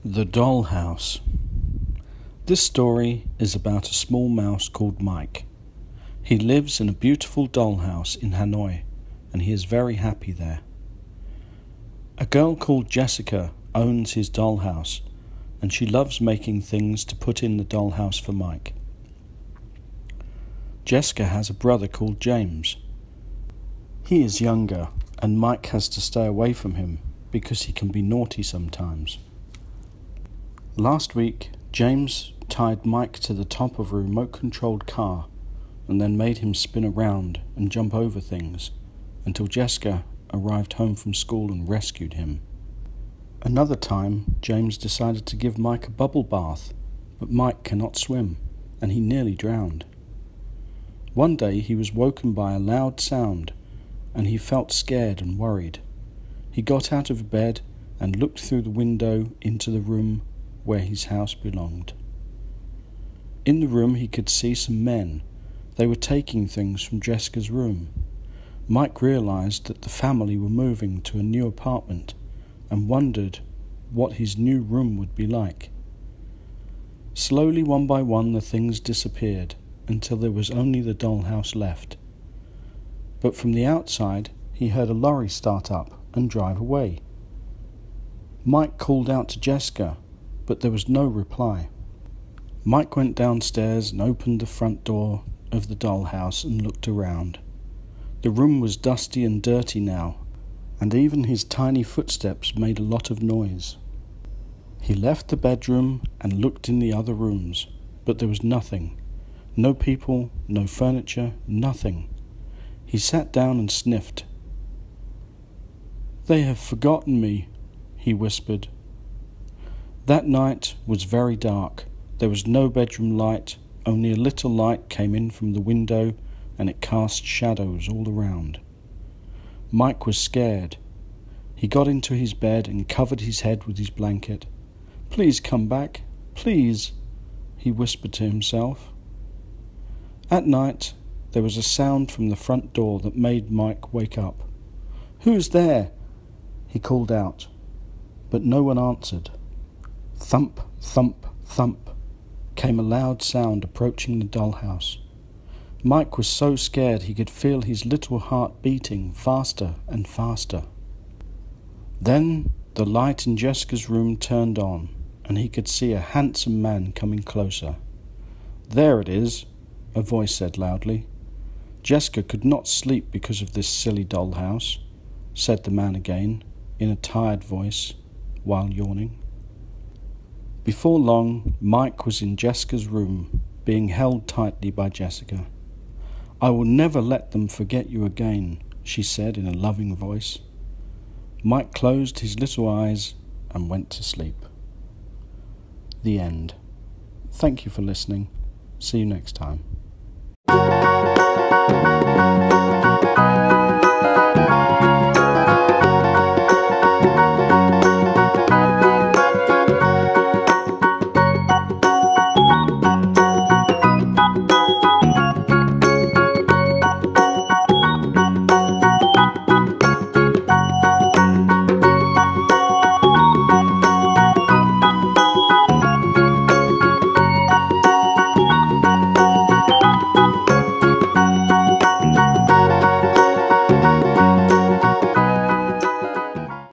The Dollhouse. This story is about a small mouse called Mike. He lives in a beautiful dollhouse in Hanoi, and he is very happy there. A girl called Jessica owns his dollhouse, and she loves making things to put in the dollhouse for Mike. Jessica has a brother called James. He is younger, and Mike has to stay away from him because he can be naughty sometimes. Last week, James tied Mike to the top of a remote-controlled car and then made him spin around and jump over things until Jessica arrived home from school and rescued him. Another time, James decided to give Mike a bubble bath, but Mike cannot swim, and he nearly drowned. One day he was woken by a loud sound, and he felt scared and worried. He got out of bed and looked through the window into the room where his house belonged. In the room he could see some men. They were taking things from Jessica's room. Mike realized that the family were moving to a new apartment and wondered what his new room would be like. Slowly, one by one, the things disappeared until there was only the dollhouse left. But from the outside, he heard a lorry start up and drive away. Mike called out to Jessica, but there was no reply. Mike went downstairs and opened the front door of the dollhouse and looked around. The room was dusty and dirty now, and even his tiny footsteps made a lot of noise. He left the bedroom and looked in the other rooms, but there was nothing. No people, no furniture, nothing. He sat down and sniffed. "They have forgotten me," he whispered. That night was very dark. There was no bedroom light, only a little light came in from the window and it cast shadows all around. Mike was scared. He got into his bed and covered his head with his blanket. "Please come back, please," he whispered to himself. At night, there was a sound from the front door that made Mike wake up. "Who's there?" he called out, but no one answered. Thump, thump, thump came a loud sound approaching the dollhouse. Mike was so scared he could feel his little heart beating faster and faster. Then the light in Jessica's room turned on, and he could see a handsome man coming closer. "There it is," a voice said loudly. "Jessica could not sleep because of this silly dollhouse," said the man again, in a tired voice, while yawning. Before long, Mike was in Jessica's room, being held tightly by Jessica. "I will never let them forget you again," she said in a loving voice. Mike closed his little eyes and went to sleep. The end. Thank you for listening. See you next time.